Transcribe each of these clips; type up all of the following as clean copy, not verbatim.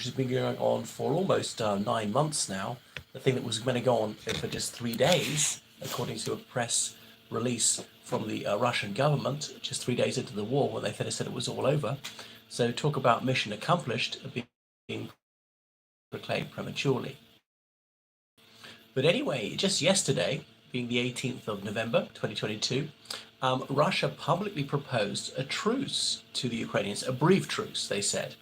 which has been going on for almost 9 months now, the thing that was going to go on for just 3 days, according to a press release from the Russian government, just 3 days into the war when they said it was all over. So talk about mission accomplished being proclaimed prematurely. But anyway, just yesterday, being the 18th of November 2022, Russia publicly proposed a truce to the Ukrainians, a brief truce, they said.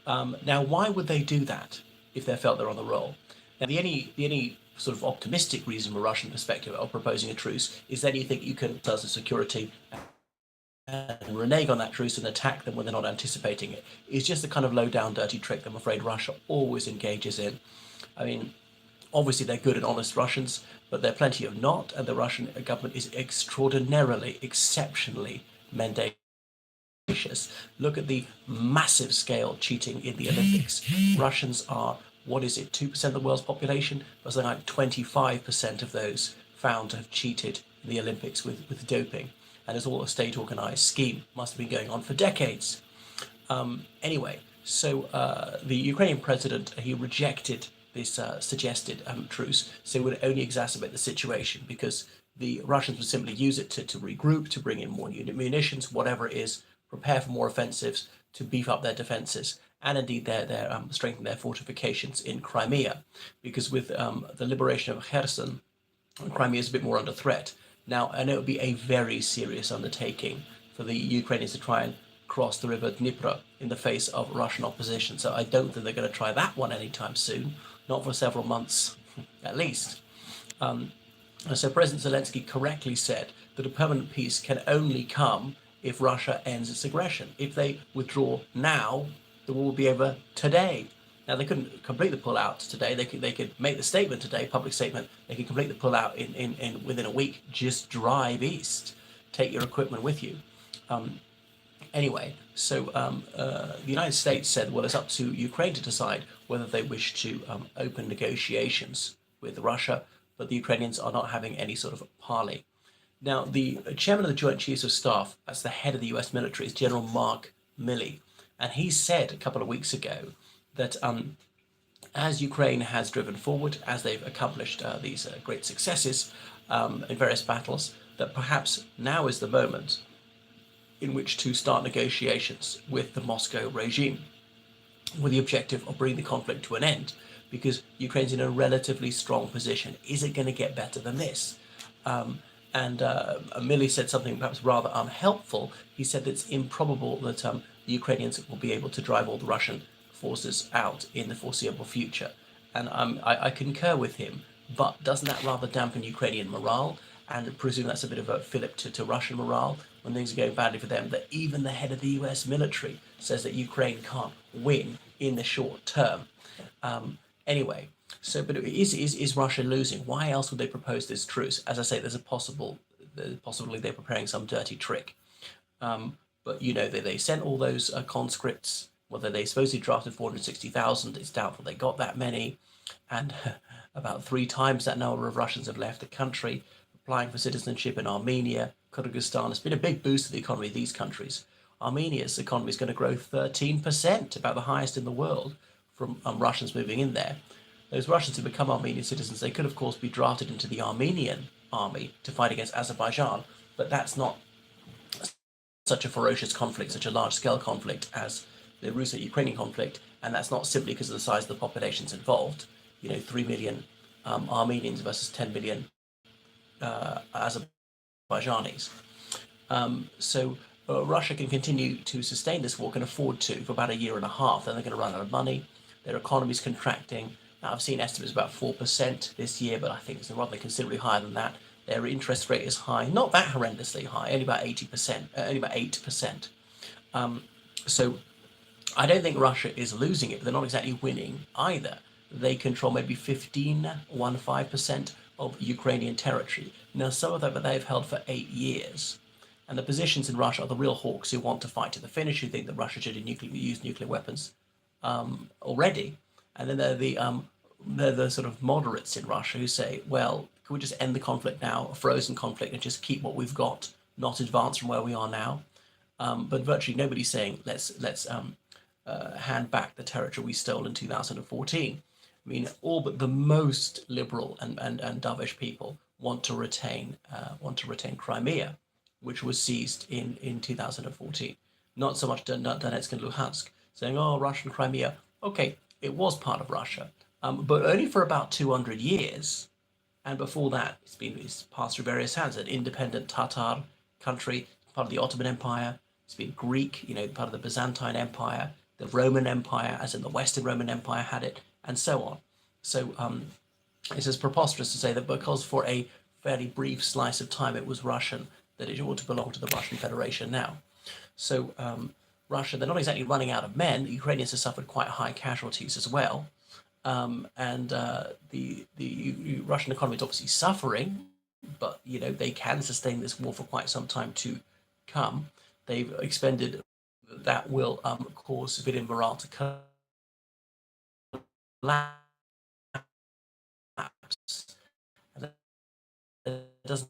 Now, why would they do that if they felt they're on the roll? Now, the only sort of optimistic reason from a Russian perspective of proposing a truce is then you think you can, as a security, and renege on that truce and attack them when they're not anticipating it. It's just a kind of low-down, dirty trick that I'm afraid Russia always engages in. I mean, obviously they're good and honest Russians, but there are plenty of not, and the Russian government is extraordinarily, exceptionally mendacious. Look at the massive scale cheating in the Olympics. Russians are, what is it, 2% of the world's population? But something like 25% of those found to have cheated in the Olympics with doping. And it's all a state-organized scheme. Must have been going on for decades. Anyway, so the Ukrainian president, he rejected this suggested truce, so it would only exacerbate the situation because the Russians would simply use it to regroup, to bring in more munitions, whatever it is, prepare for more offensives, to beef up their defenses, and indeed strengthen their fortifications in Crimea, because with the liberation of Kherson, Crimea is a bit more under threat. Now, I know it would be a very serious undertaking for the Ukrainians to try and cross the river Dnipro in the face of Russian opposition, so I don't think they're going to try that one anytime soon, not for several months at least. So President Zelensky correctly said that a permanent peace can only come if Russia ends its aggression. If they withdraw now, the war will be over today. Now, they couldn't complete the pullout today. They could make the statement today, public statement. They could complete the pullout in within a week. Just drive east. Take your equipment with you. Anyway, so the United States said, well, it's up to Ukraine to decide whether they wish to open negotiations with Russia, but the Ukrainians are not having any sort of parley. Now, the chairman of the Joint Chiefs of Staff, that's the head of the US military, is General Mark Milley. And he said a couple of weeks ago that as Ukraine has driven forward, as they've accomplished these great successes in various battles, that perhaps now is the moment in which to start negotiations with the Moscow regime with the objective of bringing the conflict to an end, because Ukraine's in a relatively strong position. Is it going to get better than this? Milley said something perhaps rather unhelpful. He said that it's improbable that the Ukrainians will be able to drive all the Russian forces out in the foreseeable future. And I concur with him, but doesn't that rather dampen Ukrainian morale? And presume that's a bit of a fillip to Russian morale when things are going badly for them, that even the head of the US military says that Ukraine can't win in the short term. Anyway, so, but is Russia losing? Why else would they propose this truce? As I say, there's a possibility they're preparing some dirty trick. But you know, they sent all those conscripts, whether they supposedly drafted 460,000, it's doubtful they got that many. And about 3 times that number of Russians have left the country, applying for citizenship in Armenia, Kyrgyzstan. It's been a big boost to the economy of these countries. Armenia's economy is going to grow 13%, about the highest in the world, from Russians moving in there. Those Russians who become Armenian citizens, they could, of course, be drafted into the Armenian army to fight against Azerbaijan, but that's not such a ferocious conflict, such a large-scale conflict as the Russo-Ukrainian conflict, and that's not simply because of the size of the populations involved. You know, 3 million Armenians versus 10 million Azerbaijanis. So Russia can continue to sustain this war, can afford to, for about a year and a half. Then they're going to run out of money. Their economy's contracting. Now, I've seen estimates about 4% this year, but I think it's rather considerably higher than that. Their interest rate is high, not that horrendously high, only about 80%, only about 8%. So I don't think Russia is losing it, but they're not exactly winning either. They control maybe 15% of Ukrainian territory. Now, some of that, but they've held for 8 years. And the positions in Russia are the real hawks who want to fight to the finish, who think that Russia should use nuclear weapons already. And then they're the sort of moderates in Russia who say, well, can we just end the conflict now, a frozen conflict, and just keep what we've got, not advance from where we are now? But virtually nobody's saying let's hand back the territory we stole in 2014. I mean, all but the most liberal and dovish people want to retain Crimea, which was seized in 2014. Not so much Donetsk and Luhansk, saying, "Oh, Russian Crimea." Okay, it was part of Russia, but only for about 200 years. And before that, it's passed through various hands. An independent Tatar country, part of the Ottoman Empire. It's been Greek, part of the Byzantine Empire. The Roman Empire, as in the Western Roman Empire, had it, and so on. So it's as preposterous to say that because for a fairly brief slice of time it was Russian, that it ought to belong to the Russian Federation now. So Russia, they're not exactly running out of men. The Ukrainians have suffered quite high casualties as well. And the Russian economy is obviously suffering, but they can sustain this war for quite some time to come. They've expended that will cause civilian morale to collapse, and it doesn't.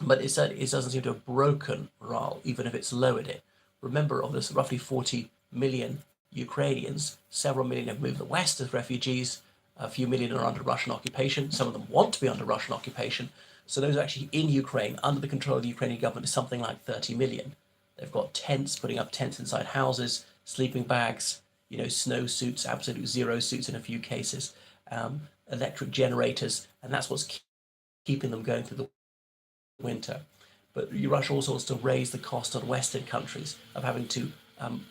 But it doesn't seem to have broken morale, even if it's lowered it. Remember, of this roughly 40 million Ukrainians, several million have moved to the West as refugees, a few million are under Russian occupation, some of them want to be under Russian occupation. So those actually in Ukraine, under the control of the Ukrainian government, is something like 30 million. They've got tents, putting up tents inside houses, sleeping bags, snow suits, absolute zero suits in a few cases, electric generators, and that's what's keeping them going through the winter. But Russia also wants to raise the cost on Western countries of having to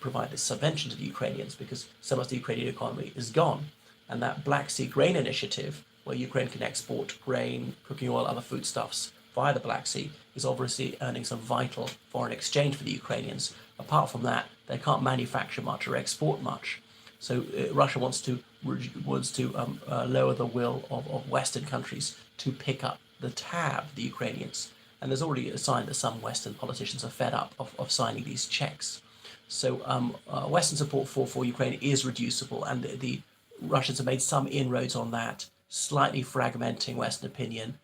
provide this subvention to the Ukrainians because so much of the Ukrainian economy is gone. And that Black Sea Grain Initiative, where Ukraine can export grain, cooking oil, other foodstuffs via the Black Sea, is obviously earning some vital foreign exchange for the Ukrainians. Apart from that, they can't manufacture much or export much. So Russia wants to lower the will of Western countries to pick up the tab, the Ukrainians. And there's already a sign that some Western politicians are fed up of signing these checks. So Western support for Ukraine is reducible, and the Russians have made some inroads on that, slightly fragmenting Western opinion.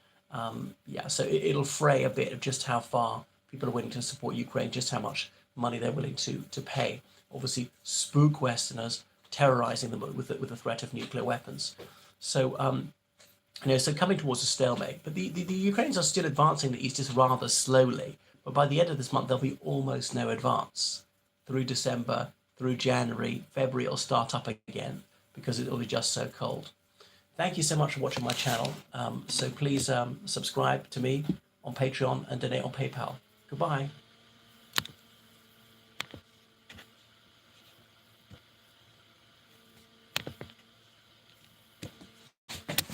So it'll fray a bit of just how far people are willing to support Ukraine, just how much money they're willing to pay. Obviously, spook Westerners, terrorizing them with the threat of nuclear weapons. So so coming towards a stalemate. But the Ukrainians are still advancing the east, just rather slowly. But by the end of this month, there'll be almost no advance. Through December, through January, February, it'll start up again because it'll be just so cold. Thank you so much for watching my channel. So please subscribe to me on Patreon and donate on PayPal. Goodbye.